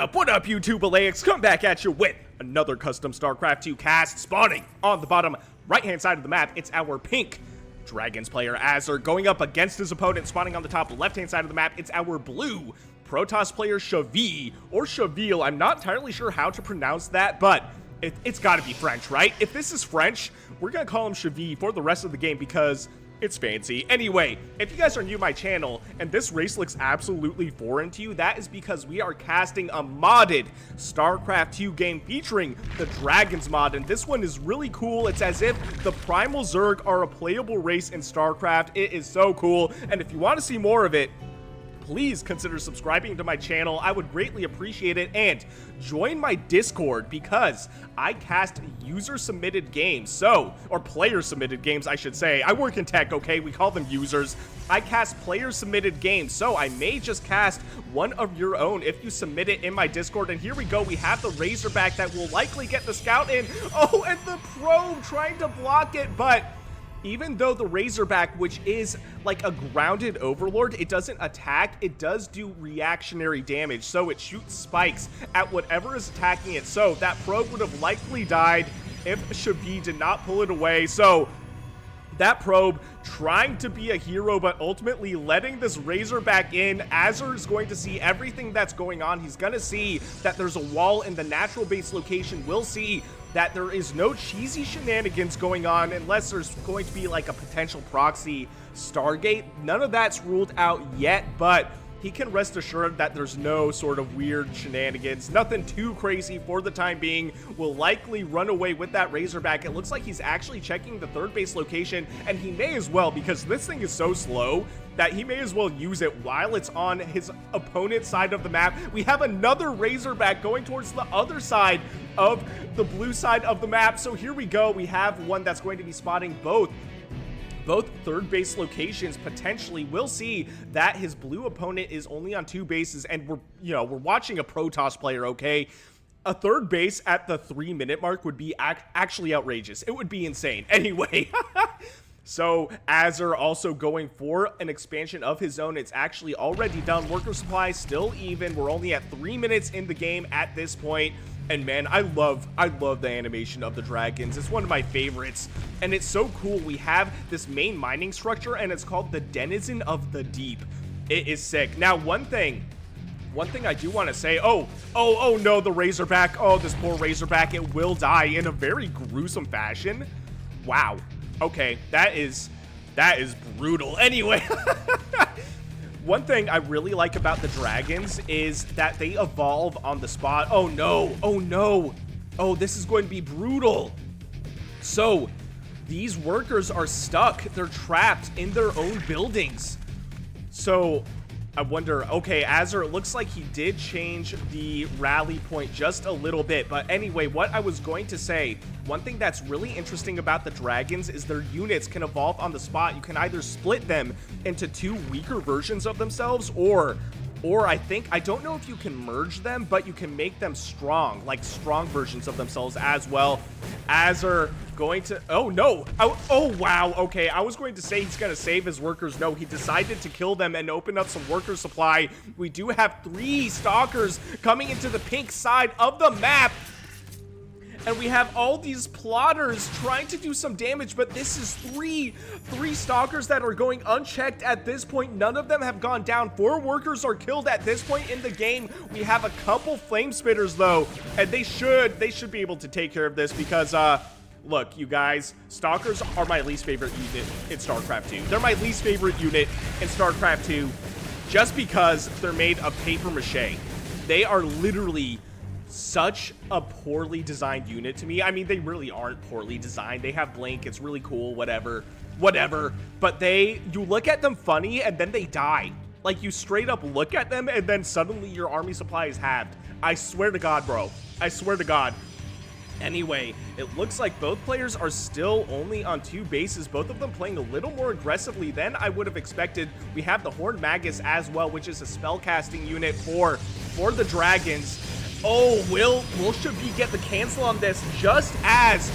What up, YouTube Alayaks? Come back at you with another custom StarCraft 2 cast spawning on the bottom right-hand side of the map. It's our pink Dragons player, Asur, going up against his opponent, spawning on the top left-hand side of the map. It's our blue Protoss player, Cheville, or Cheville. I'm not entirely sure how to pronounce that, but it's gotta be French, right? If this is French, we're gonna call him Cheville for the rest of the game because it's fancy. Anyway, if you guys are new to my channel and this race looks absolutely foreign to you, that is because we are casting a modded StarCraft 2 game featuring the Dragons mod, and this one is really cool. It's as if the Primal Zerg are a playable race in StarCraft. It is so cool, and if you want to see more of it, please consider subscribing to my channel. I would greatly appreciate it, and join my Discord because I cast user-submitted games, or player-submitted games, I should say. I work in tech, okay? We call them users. I cast player-submitted games, so I may just cast one of your own if you submit it in my Discord. And here we go. We have the Razorback that will likely get the scout in. Oh, and the probe trying to block it, but even though the Razorback, which is like a grounded overlord, it doesn't attack, it does do reactionary damage, so it shoots spikes at whatever is attacking it. So that probe would have likely died if Cheville did not pull it away. So that probe trying to be a hero, but ultimately letting this Razorback in. Asur is going to see everything that's going on. He's going to see that there's a wall in the natural base location. We'll see that there is no cheesy shenanigans going on unless there's going to be like a potential proxy Stargate. None of that's ruled out yet, but he can rest assured that there's no sort of weird shenanigans. Nothing too crazy for the time being. Will likely run away with that Razorback. It looks like he's actually checking the third base location, and he may as well, because this thing is so slow that he may as well use it while it's on his opponent's side of the map. We have another Razorback going towards the other side of the blue side of the map. So here we go. We have one that's going to be spotting both third base locations potentially. We'll see that his blue opponent is only on 2 bases, and we're watching a Protoss player, okay? A third base at the 3-minute mark would be actually outrageous. It would be insane. Anyway, so Asur also going for an expansion of his own. It's actually already done. Worker supply still even. We're only at 3 minutes in the game at this point. And man, I love the animation of the Dragons. It's one of my favorites, and it's so cool. We have this main mining structure, and it's called the Denizen of the Deep. It is sick. Now, one thing I do want to say, oh no, the Razorback. Oh, this poor Razorback, it will die in a very gruesome fashion. Wow. Okay, that is brutal. Anyway, one thing I really like about the Dragons is that they evolve on the spot. Oh no, oh no. Oh, this is going to be brutal. So, these workers are stuck. They're trapped in their own buildings. So, I wonder, okay, Asur, it looks like he did change the rally point just a little bit. But anyway, what I was going to say, one thing that's really interesting about the Dragons is their units can evolve on the spot. You can either split them into 2 weaker versions of themselves, or I don't know if you can merge them, but you can make them strong, like strong versions of themselves as well. Asur going to, oh no, oh wow, okay, I was going to say he's going to save his workers. No, he decided to kill them and open up some worker supply. We do have 3 stalkers coming into the pink side of the map, and we have all these plotters trying to do some damage, but this is three stalkers that are going unchecked at this point. None of them have gone down. 4 workers are killed at this point in the game. We have a couple flame spitters though, and they should be able to take care of this because look, you guys, stalkers are my least favorite unit in StarCraft 2. They're my least favorite unit in StarCraft 2 just because they're made of paper mache. They are literally such a poorly designed unit to me. I mean, they really aren't poorly designed. They have blink, it's really cool, whatever, but you look at them funny and then they die. Like, you straight up look at them and then suddenly your army supply is halved. I swear to God, bro. I swear to God. Anyway, it looks like both players are still only on 2 bases, both of them playing a little more aggressively than I would have expected. We have the Horned Magus as well, which is a spellcasting unit for the Dragons. Oh, will Cheville get the cancel on this just as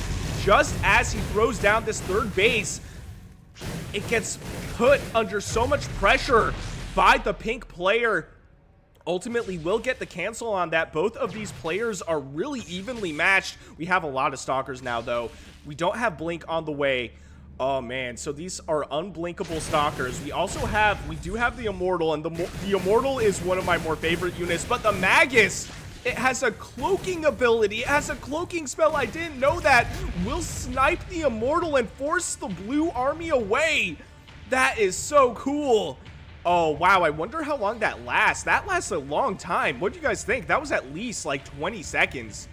he throws down this third base? It gets put under so much pressure by the pink player. ultimately will get the cancel on that. Both of these players are really evenly matched. We have a lot of stalkers now, though. We don't have blink on the way. Oh man, so these are unblinkable stalkers. We do have the immortal, and the immortal is one of my more favorite units, but the magus, it has a cloaking ability. It has a cloaking spell. I didn't know that. Will snipe the immortal and force the blue army away. That is so cool. Oh, wow. I wonder how long that lasts. That lasts a long time. What do you guys think? That was at least like 20 seconds.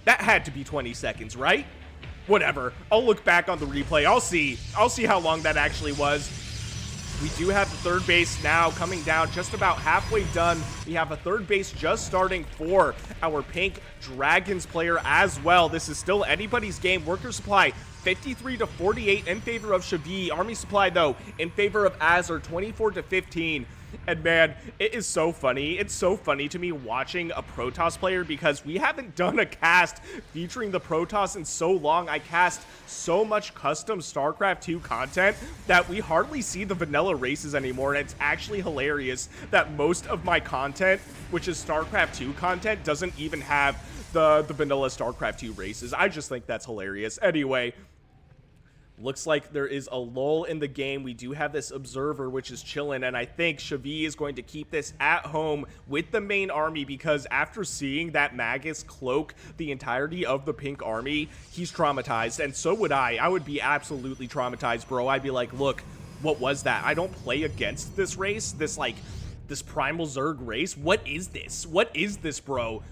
That had to be 20 seconds, right? Whatever. I'll look back on the replay. I'll see how long that actually was. We do have the third base now coming down, just about halfway done. We have a third base just starting for our pink Dragons player as well. This is still anybody's game. Worker supply 53 to 48 in favor of Cheville. Army supply, though, in favor of Asur, 24 to 15. And man, it is so funny. It's so funny to me watching a Protoss player, because we haven't done a cast featuring the Protoss in so long. I cast so much custom StarCraft 2 content that we hardly see the vanilla races anymore. And it's actually hilarious that most of my content, which is StarCraft 2 content, doesn't even have the vanilla StarCraft 2 races. I just think that's hilarious. Anyway, looks like there is a lull in the game. We do have this observer, which is chilling, and I think Cheville is going to keep this at home with the main army, because after seeing that magus cloak the entirety of the pink army, he's traumatized, and so would I. I would be absolutely traumatized, bro. I'd be like, look, what was that? I don't play against this race, this Primal Zerg race. What is this? What is this, bro?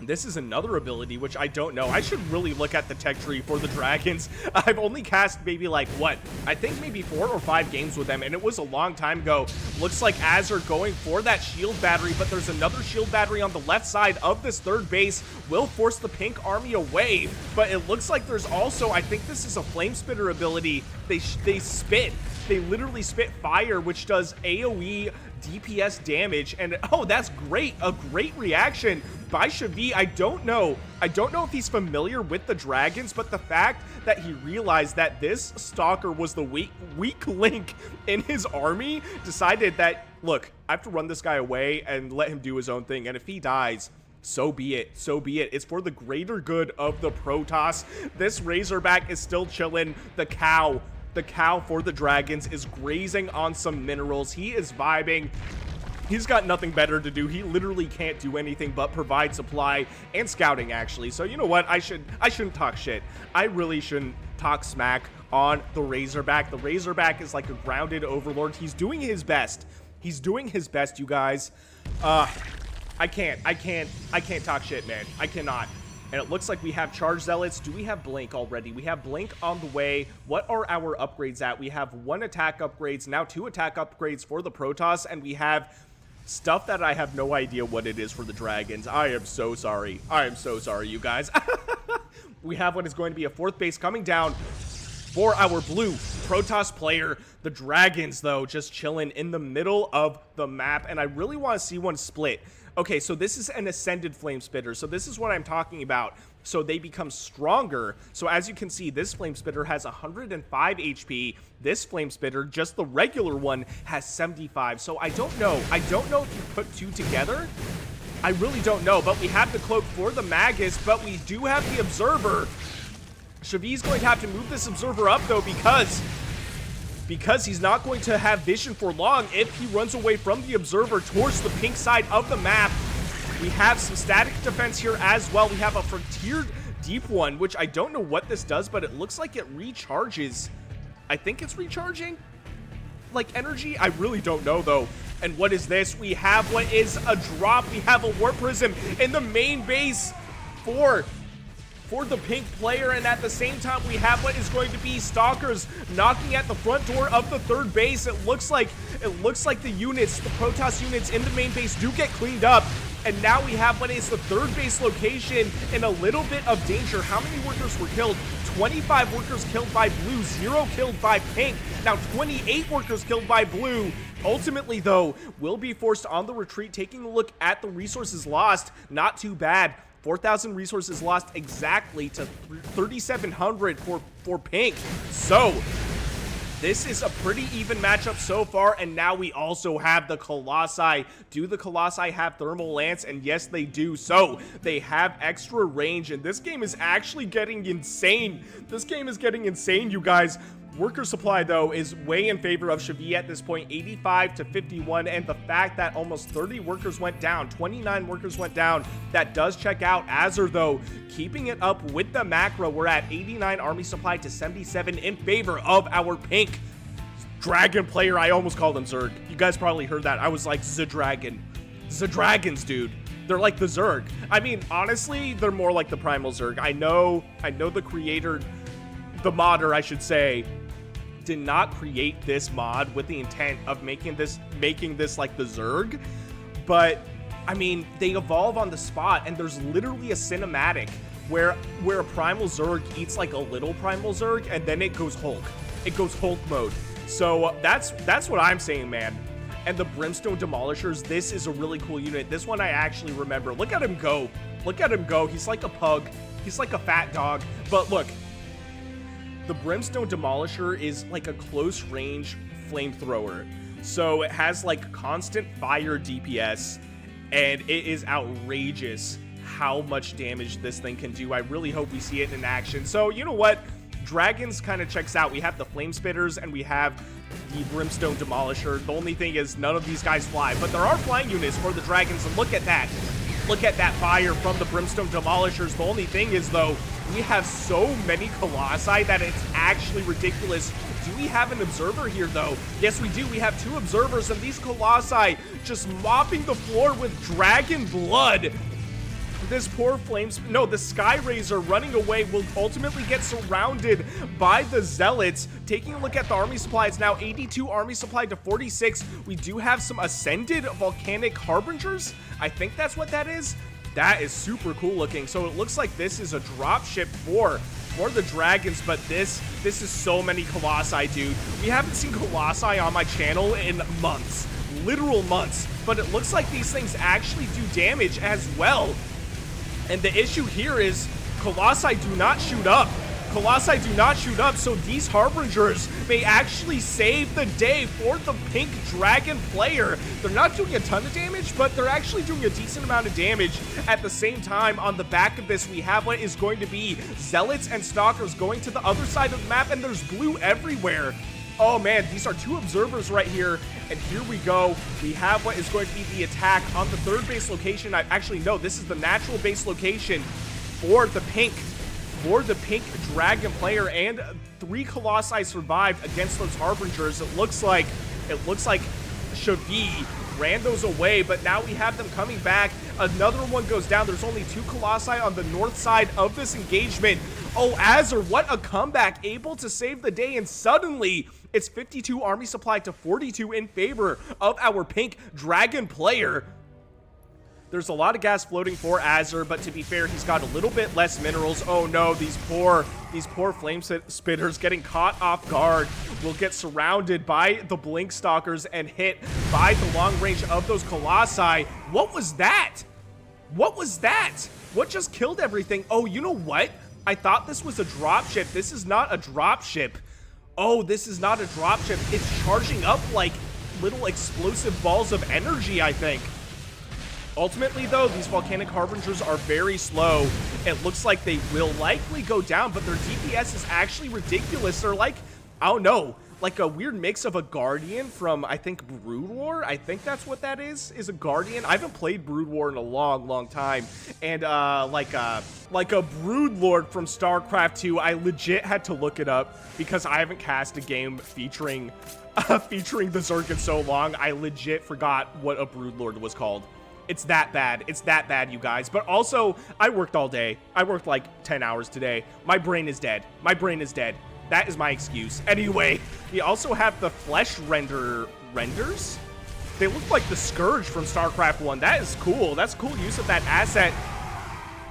This is another ability, which I don't know. I should really look at the tech tree for the Dragons. I've only cast maybe like, what? I think maybe 4 or 5 games with them, and it was a long time ago. Looks like Asur going for that shield battery, but there's another shield battery on the left side of this third base. Will force the pink army away, but it looks like there's also, I think this is a flame spitter ability. They spit. They literally spit fire, which does AoE DPS damage, and oh, that's great. A great reaction by Cheville. I don't know if he's familiar with the Dragons, but the fact that he realized that this stalker was the weak link in his army, decided that, look, I have to run this guy away and let him do his own thing, and if he dies, so be it. So be it. It's for the greater good of the Protoss. This Razorback is still chilling. The cow for the Dragons is grazing on some minerals. He is vibing. He's got nothing better to do. He literally can't do anything but provide supply and scouting, actually. So you know what? I shouldn't talk shit. I really shouldn't talk smack on the Razorback. The Razorback is like a grounded overlord. He's doing his best. He's doing his best, you guys. I can't talk shit, man. I cannot. And it looks like we have Charge Zealots. Do we have Blink already? We have Blink on the way. What are our upgrades at? We have 1 attack upgrades, now 2 attack upgrades for the Protoss, and we have stuff that I have no idea what it is for the Dragons. I am so sorry. I am so sorry, you guys. We have what is going to be a 4th base coming down for our blue Protoss player. The Dragons, though, just chilling in the middle of the map, and I really want to see one split. Okay, so this is an Ascended Flame Spitter, so this is what I'm talking about. So they become stronger. So as you can see, this Flame Spitter has 105 HP. This Flame Spitter, just the regular one, has 75. So I don't know. I don't know if you put 2 together. I really don't know, but we have the Cloak for the Magus, but we do have the Observer. Cheville's going to have to move this Observer up, though, because he's not going to have vision for long if he runs away from the Observer towards the pink side of the map. We have some static defense here as well. We have a Frontiered Deep one, which I don't know what this does, but it looks like it recharges. I think it's recharging, like, energy. I really don't know, though. And what is this? We have what is a drop. We have a Warp Prism in the main base for the pink player, and at the same time we have what is going to be Stalkers knocking at the front door of the third base. It looks like the units, the Protoss units in the main base, do get cleaned up, and now we have what is the third base location in a little bit of danger. How many workers were killed? 25 workers killed by blue, 0 killed by pink. Now 28 workers killed by blue. Ultimately, though, will be forced on the retreat. Taking a look at the resources lost, not too bad. 4,000 resources lost exactly to 3,700 for pink. So this is a pretty even matchup so far, and now we also have the Colossi. Do the Colossi have Thermal Lance? And yes, they do. So they have extra range, and this game is actually getting insane. This game is getting insane, you guys. Worker supply, though, is way in favor of Cheville at this point, 85 to 51, and the fact that almost 30 workers went down, 29 workers went down, that does check out. Asur, though, keeping it up with the macro. We're at 89 army supply to 77 in favor of our pink dragon player. I almost called him Zerg. You guys probably heard that. I was like, Zdragon. Zdragons, dude. They're like the Zerg. I mean, honestly, they're more like the Primal Zerg. I know the creator, the modder, I should say, did not create this mod with the intent of making this like the Zerg, but I mean, they evolve on the spot, and there's literally a cinematic where a Primal Zerg eats like a little Primal Zerg, and then it goes Hulk. It goes Hulk mode. So that's what I'm saying, man. And the Brimstone Demolishers, this is a really cool unit. This one I actually remember. Look at him go. Look at him go. He's like a pug. He's like a fat dog. But look, the Brimstone Demolisher is like a close-range flamethrower. So it has like constant fire DPS, and it is outrageous how much damage this thing can do. I really hope we see it in action. So, you know what? Dragons kind of checks out. We have the Flame Spitters, and we have the Brimstone Demolisher. The only thing is none of these guys fly, but there are flying units for the Dragons, and look at that. Look at that fire from the Brimstone Demolishers. The only thing is, though, we have so many Colossi that it's actually ridiculous. Do we have an observer here, though? Yes, we do. We have 2 observers, and these Colossi just mopping the floor with dragon blood. This poor the Sky Razor running away will ultimately get surrounded by the Zealots. Taking a look at the army supply, it's now 82 army supply to 46. We do have some Ascended Volcanic Harbingers. I think that's what that is. That is super cool looking. So it looks like this is a dropship for the Dragons, but this is so many Colossi, dude. We haven't seen Colossi on my channel in months. Literal months. But it looks like these things actually do damage as well. And the issue here is Colossi do not shoot up. Colossi do not shoot up, so these Harbingers may actually save the day for the pink dragon player. They're not doing a ton of damage, but they're actually doing a decent amount of damage. At the same time, on the back of this, we have what is going to be Zealots and Stalkers going to the other side of the map, and there's blue everywhere. Oh man, these are 2 observers right here, and here we go. We have what is going to be the attack on the 3rd base location. Actually, no, this is the natural base location for the pink dragon player, and 3 Colossi survived against those Harbingers. It looks like Cheville ran those away, but now we have them coming back. Another one goes down. There's only 2 Colossi on the north side of this engagement. Oh, Asur, what a comeback, able to save the day, and suddenly it's 52 army supply to 42 in favor of our pink dragon player. There's a lot of gas floating for Asur, but to be fair, he's got a little bit less minerals. Oh no, these poor flame spitters getting caught off guard will get surrounded by the blink stalkers and hit by the long range of those Colossi. What was that? What was that? What just killed everything? Oh, you know what? I thought this was a dropship. This is not a dropship. Oh, this is not a dropship. It's charging up like little explosive balls of energy, I think. Ultimately, though, these Volcanic Harbingers are very slow. It looks like they will likely go down, but their DPS is actually ridiculous. They're like, I don't know, like a weird mix of a Guardian from, I think, Brood War. I think that's what that is a Guardian. I haven't played Brood War in a long time. And like a Brood Lord from StarCraft 2, I legit had to look it up because I haven't cast a game featuring the Zerg in so long. I legit forgot what a Brood Lord was called. It's that bad. It's that bad, you guys. But also, I worked all day. I worked like 10 hours today. My brain is dead. My brain is dead. That is my excuse. Anyway, we also have the flesh renders. They look like the Scourge from StarCraft 1. That is cool. That's cool use of that asset.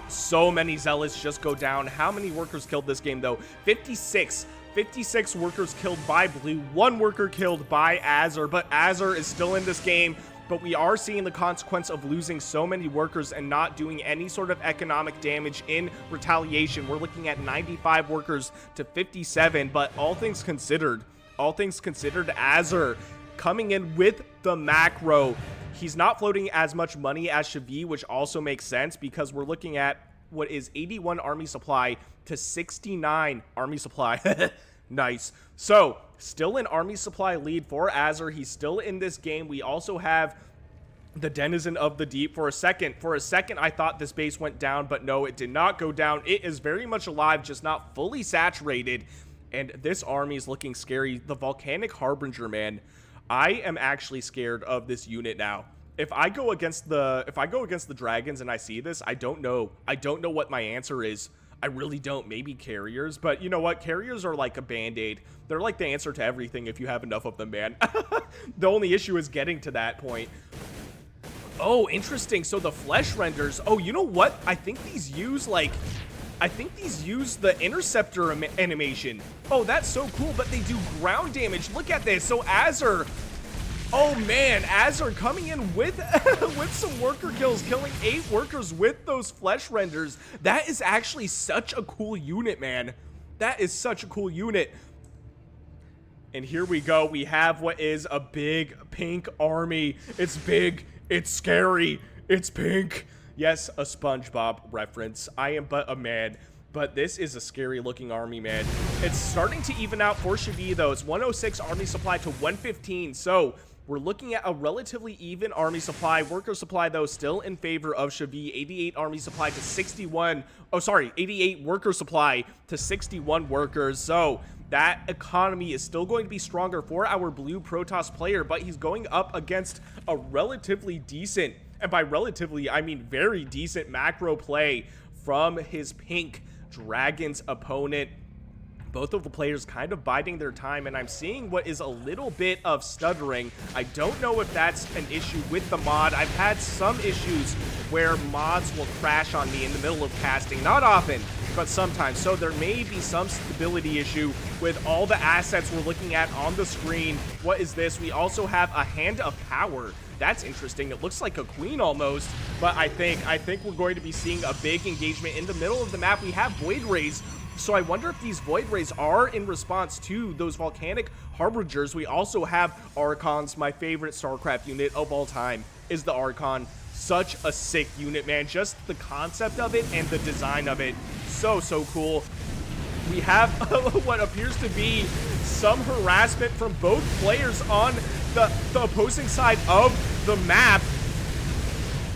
So many Zealots just go down. How many workers killed this game, though? 56. 56 workers killed by blue. 1 worker killed by Asur. But Asur is still in this game. But we are seeing the consequence of losing so many workers and not doing any sort of economic damage in retaliation. We're looking at 95 workers to 57, but all things considered, all things considered, Asur coming in with the macro. He's not floating as much money as Cheville, which also makes sense because we're looking at what is 81 army supply to 69 army supply. Nice. So, still an army supply lead for Asur. He's still in this game. We also have the Denizen of the Deep. For a second, I thought this base went down, but no, it did not go down. It is very much alive, just not fully saturated. And this army is looking scary. The Volcanic Harbinger, man. I am actually scared of this unit now. If I go against the dragons and I see this, I don't know what my answer is. I really don't. Maybe carriers, but you know what? Carriers are like a band-aid. They're like the answer to everything if you have enough of them, man. The only issue is getting to that point. Oh, interesting. So the flesh renders. Oh, you know what? I think these use the interceptor animation. Oh, that's so cool, but they do ground damage. Look at this. So Asur, oh man, Asur coming in with with some worker kills, killing 8 workers with those flesh renders. That is actually such a cool unit, man. That is such a cool unit. And here we go. We have what is a big pink army. It's big, it's scary, it's pink. Yes, a SpongeBob reference. I am but a man. But this is a scary looking army, man. It's starting to even out for Cheville, though. It's 106 army supply to 115. So we're looking at a relatively even army supply. Worker supply, though, still in favor of Cheville. 88 army supply to 61. Oh, sorry, 88 worker supply to 61 workers. So that economy is still going to be stronger for our blue Protoss player, but he's going up against a relatively decent, and by relatively, I mean very decent macro play from his pink Dragons opponent. Both of the players kind of biding their time, and I'm seeing what is a little bit of stuttering. I don't know if that's an issue with the mod. I've had some issues where mods will crash on me in the middle of casting. Not often, but sometimes. So there may be some stability issue with all the assets we're looking at on the screen. What is this? We also have a Hand of Power. That's interesting. It looks like a queen almost, but I think we're going to be seeing a big engagement in the middle of the map. We have Void Rays, so I wonder if these Void Rays are in response to those Volcanic Harbingers. We also have Archons. My favorite StarCraft unit of all time is the Archon. Such a sick unit, man. Just the concept of it and the design of it. So cool. We have what appears to be some harassment from both players on the opposing side of the map.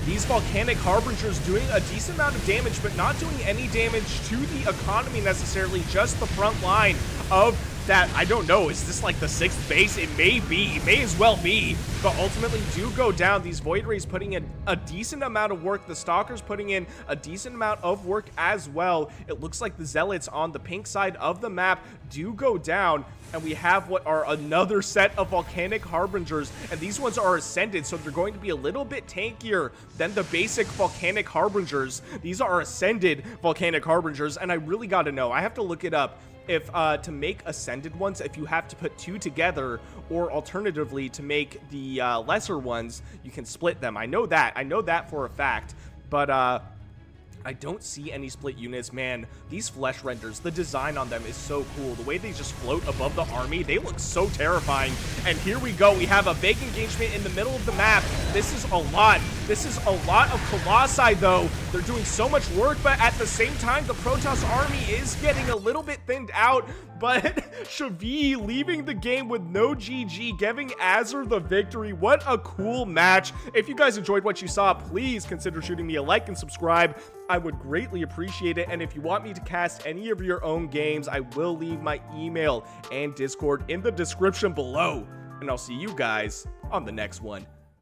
These Volcanic Harbingers doing a decent amount of damage, but not doing any damage to the economy necessarily, just the front line of that. I don't know, is this like the 6th base? It may be, it may as well be, but ultimately do go down. These Void Rays putting in a decent amount of work, the Stalkers putting in a decent amount of work as well. It looks like the Zealots on the pink side of the map do go down, and we have what are another set of Volcanic Harbingers, and these ones are Ascended, so they're going to be a little bit tankier than the basic Volcanic Harbingers. These are Ascended Volcanic Harbingers, and I really got to know, I have to look it up, if to make Ascended ones, if you have to put 2 together, or alternatively to make the lesser ones, you can split them. I know that for a fact, but I don't see any split units, man. These flesh renders, the design on them is so cool. The way they just float above the army, they look so terrifying. And here we go. We have a big engagement in the middle of the map. This is a lot. This is a lot of Colossi, though. They're doing so much work, but at the same time, the Protoss army is getting a little bit thinned out. But Cheville leaving the game with no GG, giving Asur the victory. What a cool match. If you guys enjoyed what you saw, please consider shooting me a like and subscribe. I would greatly appreciate it. And if you want me to cast any of your own games, I will leave my email and Discord in the description below. And I'll see you guys on the next one.